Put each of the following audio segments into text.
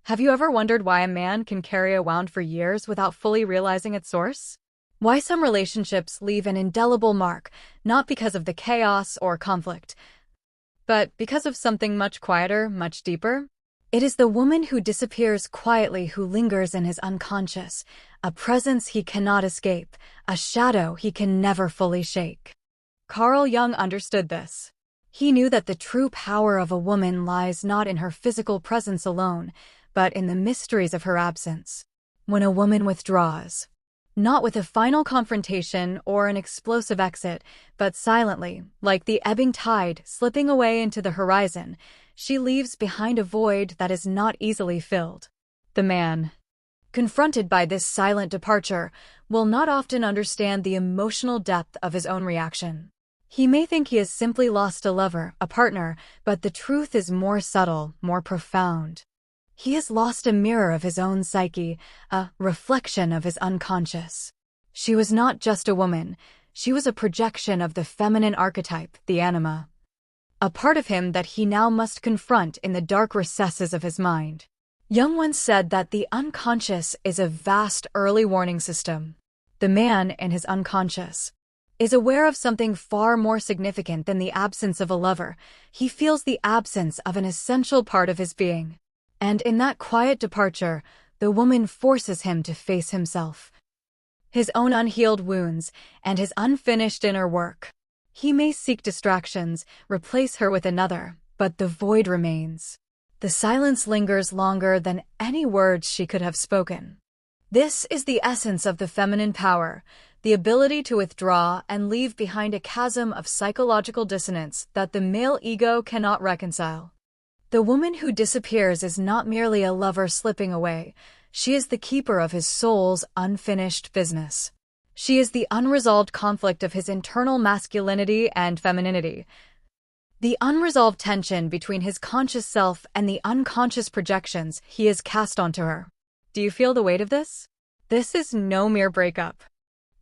Have you ever wondered why a man can carry a wound for years without fully realizing its source? Why some relationships leave an indelible mark, not because of the chaos or conflict, but because of something much quieter, much deeper? It is the woman who disappears quietly who lingers in his unconscious, a presence he cannot escape, a shadow he can never fully shake. Carl Jung understood this. He knew that the true power of a woman lies not in her physical presence alone, but in the mysteries of her absence. When a woman withdraws, not with a final confrontation or an explosive exit, but silently, like the ebbing tide slipping away into the horizon, she leaves behind a void that is not easily filled. The man, confronted by this silent departure, will not often understand the emotional depth of his own reaction. He may think he has simply lost a lover, a partner, but the truth is more subtle, more profound. He has lost a mirror of his own psyche, a reflection of his unconscious. She was not just a woman, she was a projection of the feminine archetype, the Anima. A part of him that he now must confront in the dark recesses of his mind. Jung once said that the unconscious is a vast early warning system. The man, in his unconscious, is aware of something far more significant than the absence of a lover. He feels the absence of an essential part of his being. And in that quiet departure, the woman forces him to face himself, his own unhealed wounds, and his unfinished inner work. He may seek distractions, replace her with another, but the void remains. The silence lingers longer than any words she could have spoken. This is the essence of the feminine power, the ability to withdraw and leave behind a chasm of psychological dissonance that the male ego cannot reconcile. The woman who disappears is not merely a lover slipping away. She is the keeper of his soul's unfinished business. She is the unresolved conflict of his internal masculinity and femininity, the unresolved tension between his conscious self and the unconscious projections he has cast onto her. Do you feel the weight of this? This is no mere breakup.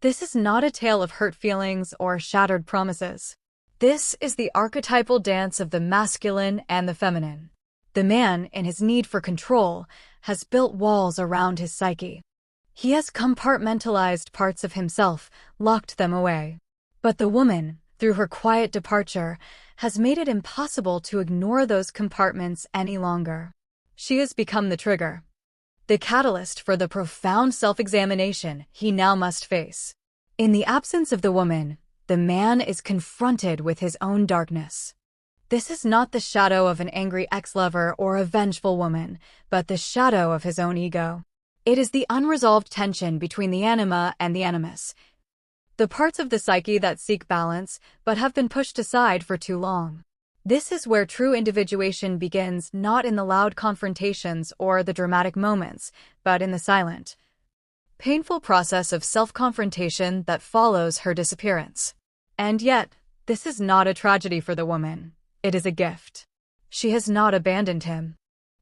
This is not a tale of hurt feelings or shattered promises. This is the archetypal dance of the masculine and the feminine. The man, in his need for control, has built walls around his psyche. He has compartmentalized parts of himself, locked them away. But the woman, through her quiet departure, has made it impossible to ignore those compartments any longer. She has become the trigger, the catalyst for the profound self-examination he now must face. In the absence of the woman, the man is confronted with his own darkness. This is not the shadow of an angry ex-lover or a vengeful woman, but the shadow of his own ego. It is the unresolved tension between the anima and the animus, the parts of the psyche that seek balance but have been pushed aside for too long. This is where true individuation begins, not in the loud confrontations or the dramatic moments, but in the silent, painful process of self-confrontation that follows her disappearance. And yet, this is not a tragedy for the woman. It is a gift. She has not abandoned him.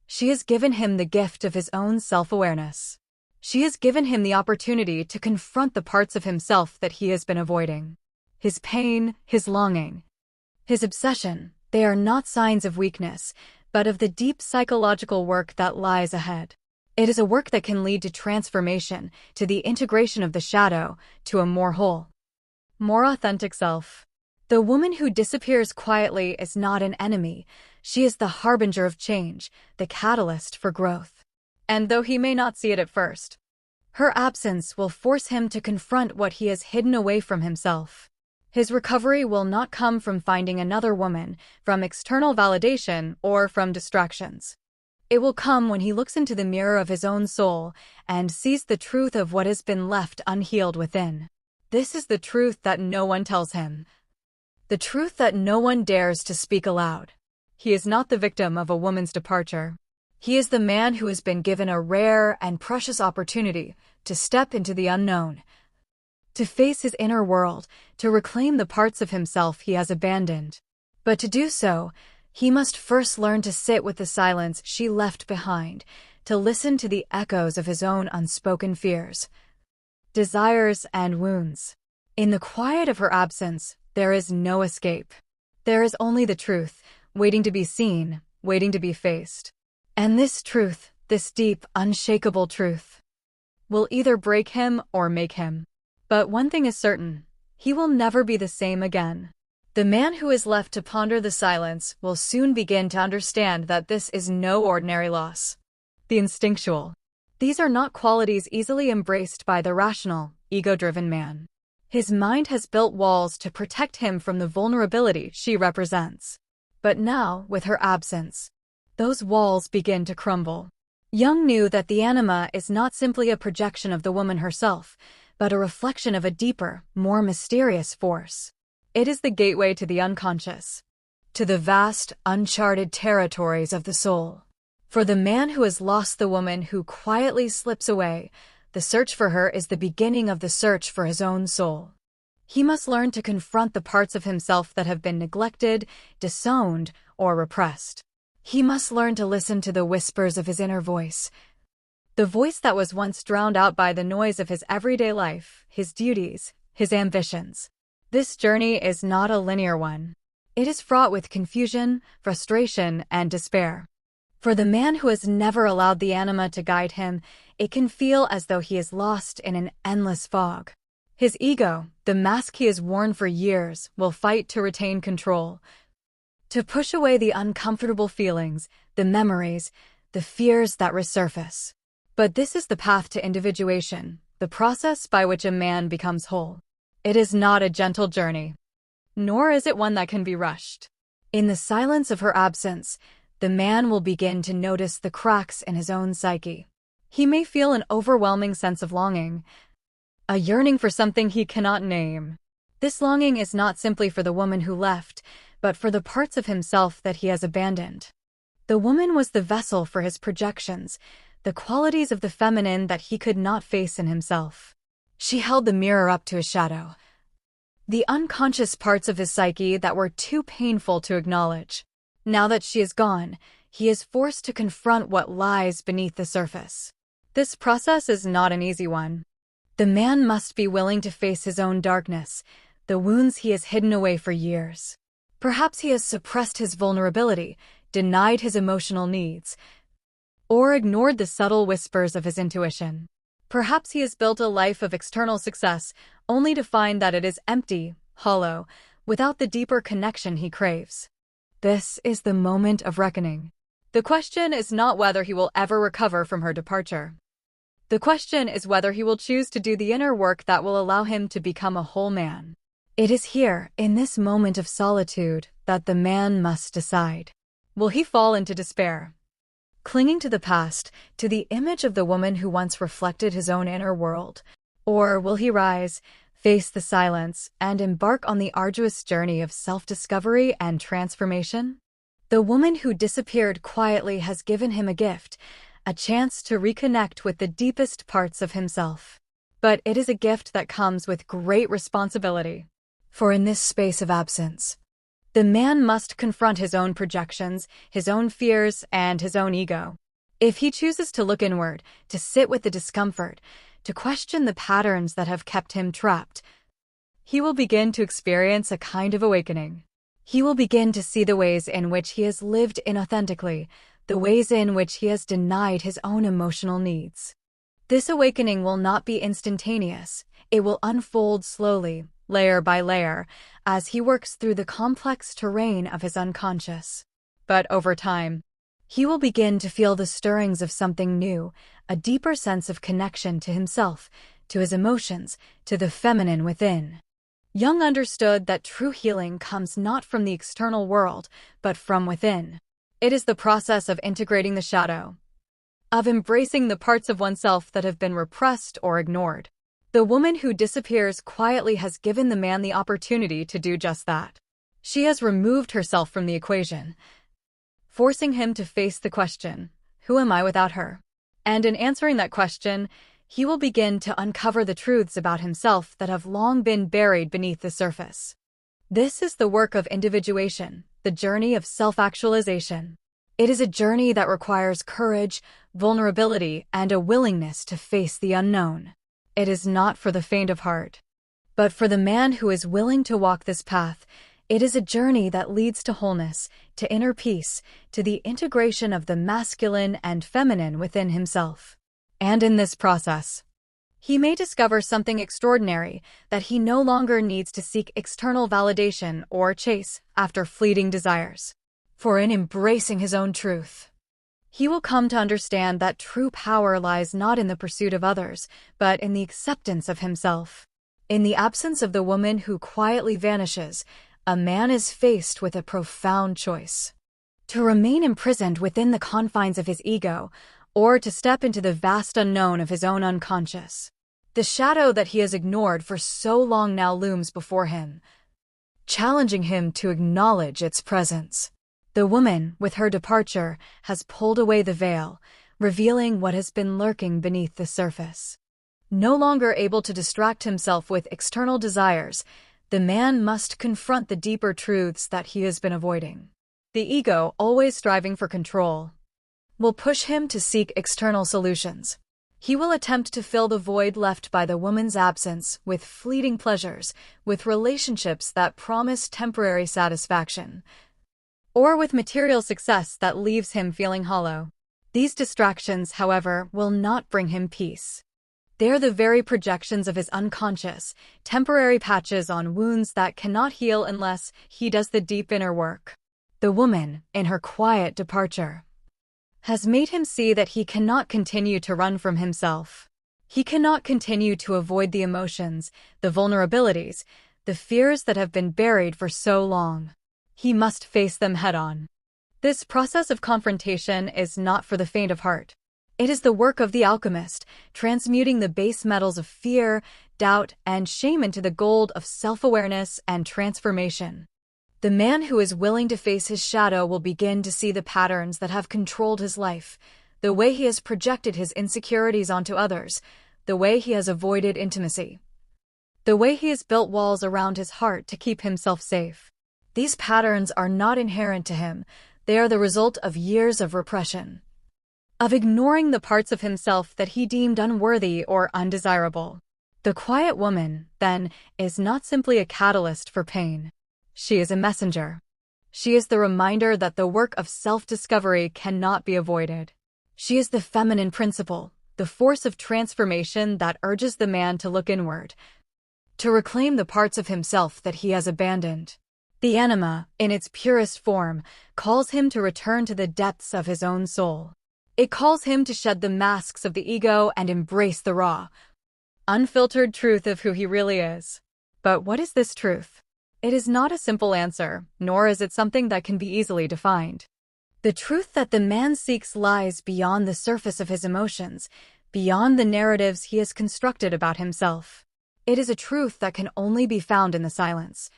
She has given him the gift of his own self-awareness. She has given him the opportunity to confront the parts of himself that he has been avoiding. His pain, his longing, his obsession, they are not signs of weakness, but of the deep psychological work that lies ahead. It is a work that can lead to transformation, to the integration of the shadow, to a more whole, more authentic self. The woman who disappears quietly is not an enemy. She is the harbinger of change, the catalyst for growth. And though he may not see it at first, her absence will force him to confront what he has hidden away from himself. His recovery will not come from finding another woman, from external validation, or from distractions. It will come when he looks into the mirror of his own soul and sees the truth of what has been left unhealed within. This is the truth that no one tells him. The truth that no one dares to speak aloud. He is not the victim of a woman's departure. He is the man who has been given a rare and precious opportunity to step into the unknown, to face his inner world, to reclaim the parts of himself he has abandoned. But to do so, he must first learn to sit with the silence she left behind, to listen to the echoes of his own unspoken fears, desires, and wounds. In the quiet of her absence, there is no escape. There is only the truth, waiting to be seen, waiting to be faced. And this truth, This deep, unshakable truth will either break him or make him. But one thing is certain, he will never be the same again. The man who is left to ponder the silence will soon begin to understand that this is no ordinary loss. The instinctual. These are not qualities easily embraced by the rational, ego-driven man. His mind has built walls to protect him from the vulnerability she represents. But now, with her absence, those walls begin to crumble. Jung knew that the anima is not simply a projection of the woman herself, but a reflection of a deeper, more mysterious force. It is the gateway to the unconscious, to the vast, uncharted territories of the soul. For the man who has lost the woman who quietly slips away, the search for her is the beginning of the search for his own soul. He must learn to confront the parts of himself that have been neglected, disowned, or repressed. He must learn to listen to the whispers of his inner voice, the voice that was once drowned out by the noise of his everyday life, his duties, his ambitions. This journey is not a linear one. It is fraught with confusion, frustration, and despair. For the man who has never allowed the anima to guide him, it can feel as though he is lost in an endless fog. His ego, the mask he has worn for years, will fight to retain control, to push away the uncomfortable feelings, the memories, the fears that resurface. But this is the path to individuation, the process by which a man becomes whole. It is not a gentle journey, nor is it one that can be rushed. In the silence of her absence, the man will begin to notice the cracks in his own psyche. He may feel an overwhelming sense of longing, a yearning for something he cannot name. This longing is not simply for the woman who left, but for the parts of himself that he has abandoned. The woman was the vessel for his projections, the qualities of the feminine that he could not face in himself. She held the mirror up to his shadow, the unconscious parts of his psyche that were too painful to acknowledge. Now that she is gone, he is forced to confront what lies beneath the surface. This process is not an easy one. The man must be willing to face his own darkness, the wounds he has hidden away for years. Perhaps he has suppressed his vulnerability, denied his emotional needs, or ignored the subtle whispers of his intuition. Perhaps he has built a life of external success, only to find that it is empty, hollow, without the deeper connection he craves. This is the moment of reckoning. The question is not whether he will ever recover from her departure. The question is whether he will choose to do the inner work that will allow him to become a whole man. It is here, in this moment of solitude, that the man must decide. Will he fall into despair, clinging to the past, to the image of the woman who once reflected his own inner world? Or will he rise, face the silence, and embark on the arduous journey of self-discovery and transformation? The woman who disappeared quietly has given him a gift, a chance to reconnect with the deepest parts of himself. But it is a gift that comes with great responsibility. For in this space of absence, the man must confront his own projections, his own fears, and his own ego. If he chooses to look inward, to sit with the discomfort, to question the patterns that have kept him trapped, he will begin to experience a kind of awakening. He will begin to see the ways in which he has lived inauthentically, the ways in which he has denied his own emotional needs. This awakening will not be instantaneous. It will unfold slowly, layer by layer, as he works through the complex terrain of his unconscious. But over time, he will begin to feel the stirrings of something new, a deeper sense of connection to himself, to his emotions, to the feminine within. Jung understood that true healing comes not from the external world, but from within. It is the process of integrating the shadow, of embracing the parts of oneself that have been repressed or ignored. The woman who disappears quietly has given the man the opportunity to do just that. She has removed herself from the equation, forcing him to face the question, who am I without her? And in answering that question, he will begin to uncover the truths about himself that have long been buried beneath the surface. This is the work of individuation, the journey of self-actualization. It is a journey that requires courage, vulnerability, and a willingness to face the unknown. It is not for the faint of heart. But for the man who is willing to walk this path, It is a journey that leads to wholeness, to inner peace, to the integration of the masculine and feminine within himself. And in this process, he may discover something extraordinary, that he no longer needs to seek external validation or chase after fleeting desires. For in embracing his own truth, he will come to understand that true power lies not in the pursuit of others, but in the acceptance of himself. In the absence of the woman who quietly vanishes, a man is faced with a profound choice: to remain imprisoned within the confines of his ego, or to step into the vast unknown of his own unconscious. The shadow that he has ignored for so long now looms before him, challenging him to acknowledge its presence. The woman, with her departure, has pulled away the veil, revealing what has been lurking beneath the surface. No longer able to distract himself with external desires, the man must confront the deeper truths that he has been avoiding. The ego, always striving for control, will push him to seek external solutions. He will attempt to fill the void left by the woman's absence with fleeting pleasures, with relationships that promise temporary satisfaction, or with material success that leaves him feeling hollow. These distractions, however, will not bring him peace. They are the very projections of his unconscious, temporary patches on wounds that cannot heal unless he does the deep inner work. The woman, in her quiet departure, has made him see that he cannot continue to run from himself. He cannot continue to avoid the emotions, the vulnerabilities, the fears that have been buried for so long. He must face them head-on. This process of confrontation is not for the faint of heart. It is the work of the alchemist, transmuting the base metals of fear, doubt, and shame into the gold of self-awareness and transformation. The man who is willing to face his shadow will begin to see the patterns that have controlled his life, the way he has projected his insecurities onto others, the way he has avoided intimacy, the way he has built walls around his heart to keep himself safe. These patterns are not inherent to him. They are the result of years of repression, of ignoring the parts of himself that he deemed unworthy or undesirable. The quiet woman, then, is not simply a catalyst for pain. She is a messenger. She is the reminder that the work of self-discovery cannot be avoided. She is the feminine principle, the force of transformation that urges the man to look inward, to reclaim the parts of himself that he has abandoned. The Anima, in its purest form, calls him to return to the depths of his own soul. It calls him to shed the masks of the ego and embrace the raw, unfiltered truth of who he really is. But what is this truth? It is not a simple answer, nor is it something that can be easily defined. The truth that the man seeks lies beyond the surface of his emotions, beyond the narratives he has constructed about himself. It is a truth that can only be found in the silence,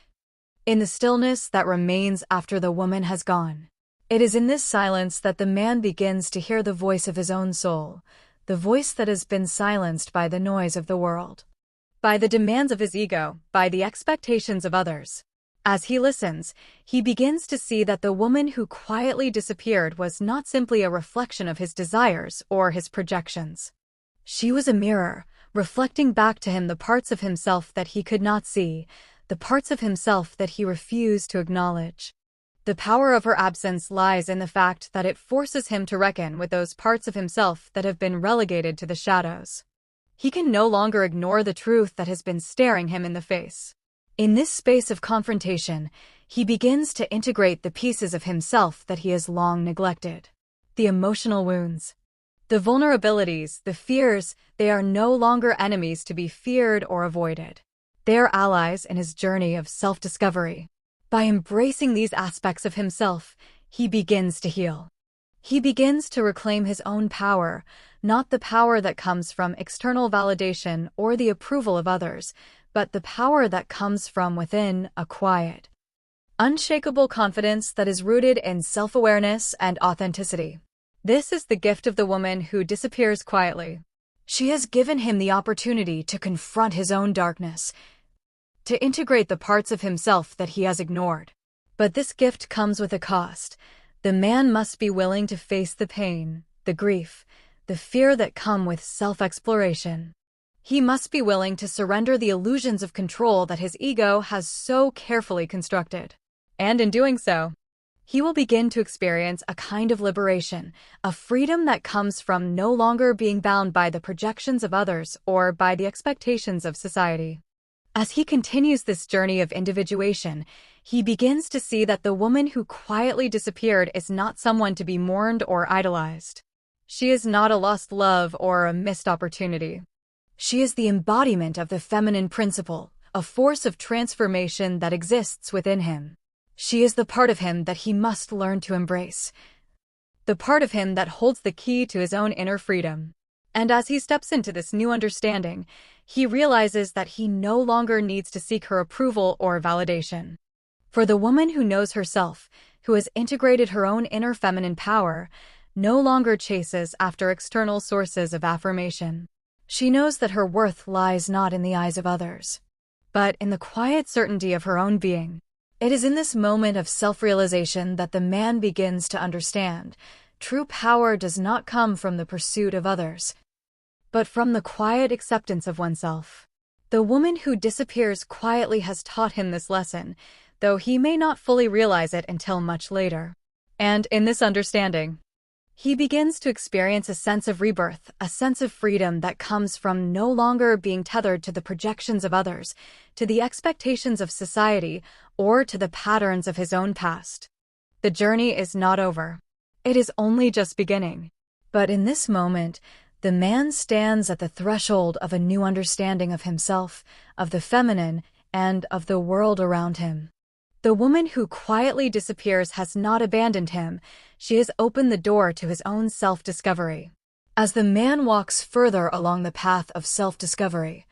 in the stillness that remains after the woman has gone. It is in this silence that the man begins to hear the voice of his own soul, the voice that has been silenced by the noise of the world, by the demands of his ego, by the expectations of others. As he listens, he begins to see that the woman who quietly disappeared was not simply a reflection of his desires or his projections. She was a mirror, reflecting back to him the parts of himself that he could not see, the parts of himself that he refused to acknowledge. The power of her absence lies in the fact that it forces him to reckon with those parts of himself that have been relegated to the shadows. He can no longer ignore the truth that has been staring him in the face. In this space of confrontation, he begins to integrate the pieces of himself that he has long neglected. The emotional wounds, the vulnerabilities, the fears, they are no longer enemies to be feared or avoided. They are allies in his journey of self-discovery. By embracing these aspects of himself, he begins to heal. He begins to reclaim his own power, not the power that comes from external validation or the approval of others, but the power that comes from within, a quiet, unshakable confidence that is rooted in self-awareness and authenticity. This is the gift of the woman who disappears quietly. She has given him the opportunity to confront his own darkness, to integrate the parts of himself that he has ignored. But this gift comes with a cost. The man must be willing to face the pain, the grief, the fear that come with self-exploration. He must be willing to surrender the illusions of control that his ego has so carefully constructed. And in doing so, he will begin to experience a kind of liberation, a freedom that comes from no longer being bound by the projections of others or by the expectations of society. As he continues this journey of individuation, he begins to see that the woman who quietly disappeared is not someone to be mourned or idolized. She is not a lost love or a missed opportunity. She is the embodiment of the feminine principle, a force of transformation that exists within him. She is the part of him that he must learn to embrace, the part of him that holds the key to his own inner freedom. And as he steps into this new understanding, he realizes that he no longer needs to seek her approval or validation. For the woman who knows herself, who has integrated her own inner feminine power, no longer chases after external sources of affirmation. She knows that her worth lies not in the eyes of others, but in the quiet certainty of her own being. It is in this moment of self-realization that the man begins to understand true power does not come from the pursuit of others, but from the quiet acceptance of oneself. The woman who disappears quietly has taught him this lesson, though he may not fully realize it until much later. And in this understanding, he begins to experience a sense of rebirth, a sense of freedom that comes from no longer being tethered to the projections of others, to the expectations of society, or to the patterns of his own past. The journey is not over. It is only just beginning. But in this moment, the man stands at the threshold of a new understanding of himself, of the feminine, and of the world around him. The woman who quietly disappears has not abandoned him. She has opened the door to his own self-discovery. As the man walks further along the path of self-discovery,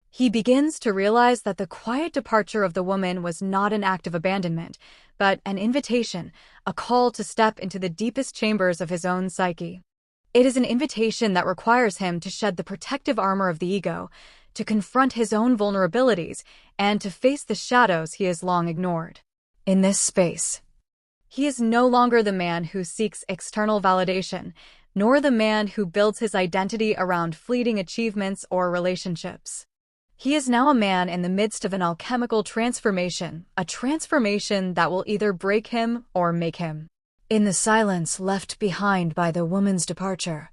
he begins to realize that the quiet departure of the woman was not an act of abandonment, but an invitation, a call to step into the deepest chambers of his own psyche. It is an invitation that requires him to shed the protective armor of the ego, to confront his own vulnerabilities, and to face the shadows he has long ignored. In this space, he is no longer the man who seeks external validation, nor the man who builds his identity around fleeting achievements or relationships. He is now a man in the midst of an alchemical transformation, a transformation that will either break him or make him. In the silence left behind by the woman's departure,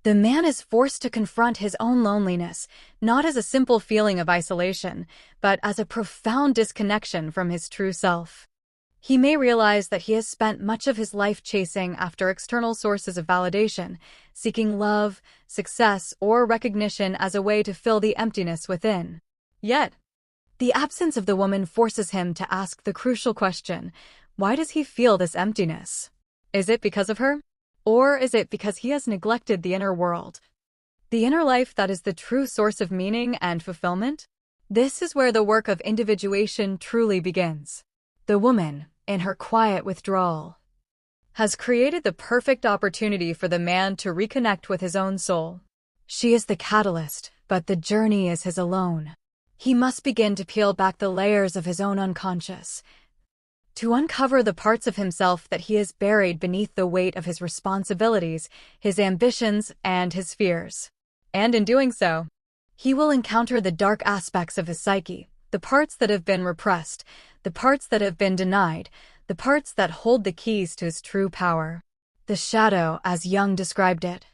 the man is forced to confront his own loneliness, not as a simple feeling of isolation, but as a profound disconnection from his true self. He may realize that he has spent much of his life chasing after external sources of validation, seeking love, success, or recognition as a way to fill the emptiness within. Yet, the absence of the woman forces him to ask the crucial question, why does he feel this emptiness? Is it because of her? Or is it because he has neglected the inner world, the inner life that is the true source of meaning and fulfillment? This is where the work of individuation truly begins. The woman, in her quiet withdrawal, has created the perfect opportunity for the man to reconnect with his own soul. She is the catalyst, but the journey is his alone. He must begin to peel back the layers of his own unconscious, to uncover the parts of himself that he has buried beneath the weight of his responsibilities, his ambitions, and his fears. And in doing so, he will encounter the dark aspects of his psyche, the parts that have been repressed, the parts that have been denied, the parts that hold the keys to his true power. The shadow, as Jung described it,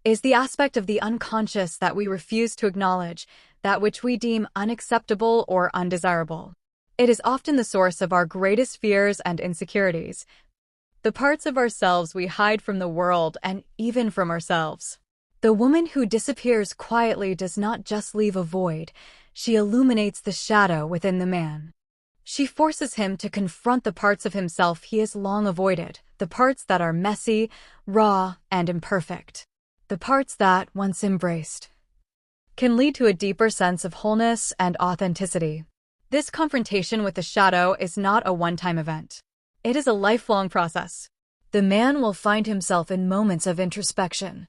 is the aspect of the unconscious that we refuse to acknowledge, that which we deem unacceptable or undesirable. It is often the source of our greatest fears and insecurities, the parts of ourselves we hide from the world and even from ourselves. The woman who disappears quietly does not just leave a void, she illuminates the shadow within the man. She forces him to confront the parts of himself he has long avoided, the parts that are messy, raw, and imperfect. The parts that, once embraced, can lead to a deeper sense of wholeness and authenticity. This confrontation with the shadow is not a one-time event. It is a lifelong process. The man will find himself in moments of introspection,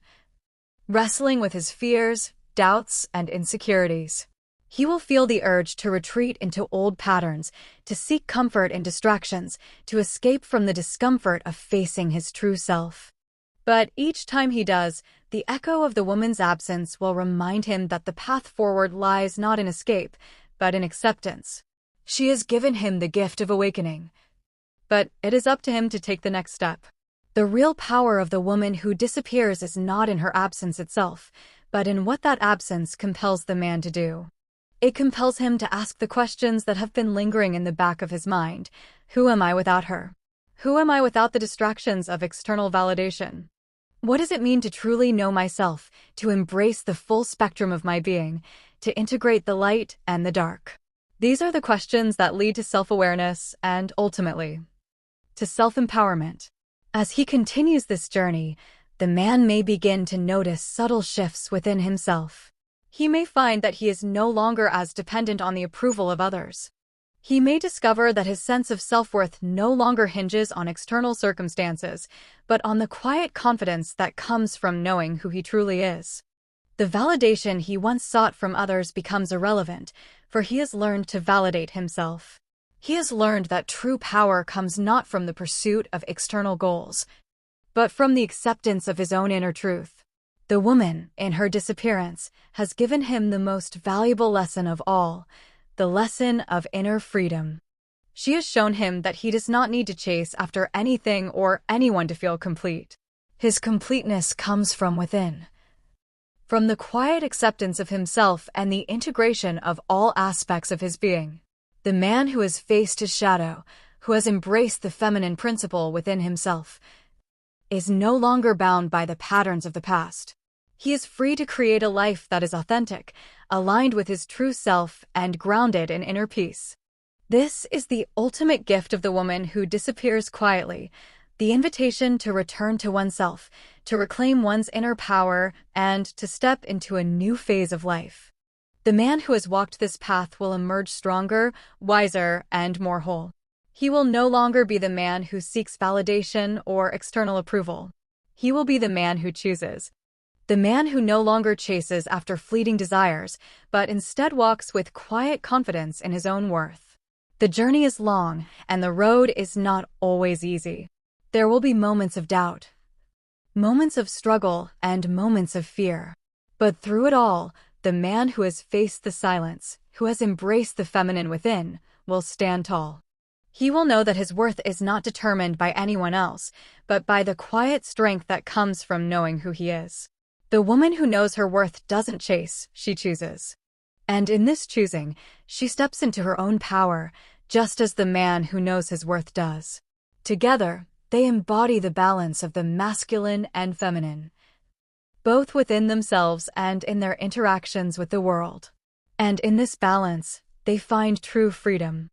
wrestling with his fears, doubts, and insecurities. He will feel the urge to retreat into old patterns, to seek comfort in distractions, to escape from the discomfort of facing his true self. But each time he does, the echo of the woman's absence will remind him that the path forward lies not in escape, but in acceptance. She has given him the gift of awakening. But it is up to him to take the next step. The real power of the woman who disappears is not in her absence itself, but in what that absence compels the man to do. It compels him to ask the questions that have been lingering in the back of his mind. Who am I without her? Who am I without the distractions of external validation? What does it mean to truly know myself, to embrace the full spectrum of my being, to integrate the light and the dark? These are the questions that lead to self-awareness and, ultimately, to self-empowerment. As he continues this journey, the man may begin to notice subtle shifts within himself. He may find that he is no longer as dependent on the approval of others. He may discover that his sense of self-worth no longer hinges on external circumstances, but on the quiet confidence that comes from knowing who he truly is. The validation he once sought from others becomes irrelevant, for he has learned to validate himself. He has learned that true power comes not from the pursuit of external goals, but from the acceptance of his own inner truth. The woman, in her disappearance, has given him the most valuable lesson of all, the lesson of inner freedom. She has shown him that he does not need to chase after anything or anyone to feel complete. His completeness comes from within, from the quiet acceptance of himself and the integration of all aspects of his being. The man who has faced his shadow, who has embraced the feminine principle within himself, is no longer bound by the patterns of the past. He is free to create a life that is authentic, aligned with his true self, and grounded in inner peace. This is the ultimate gift of the woman who disappears quietly, the invitation to return to oneself, to reclaim one's inner power, and to step into a new phase of life. The man who has walked this path will emerge stronger, wiser, and more whole. He will no longer be the man who seeks validation or external approval. He will be the man who chooses. The man who no longer chases after fleeting desires, but instead walks with quiet confidence in his own worth. The journey is long, and the road is not always easy. There will be moments of doubt, moments of struggle, and moments of fear. But through it all, the man who has faced the silence, who has embraced the feminine within, will stand tall. He will know that his worth is not determined by anyone else, but by the quiet strength that comes from knowing who he is. The woman who knows her worth doesn't chase, she chooses. And in this choosing, she steps into her own power, just as the man who knows his worth does. Together, they embody the balance of the masculine and feminine, both within themselves and in their interactions with the world. And in this balance, they find true freedom.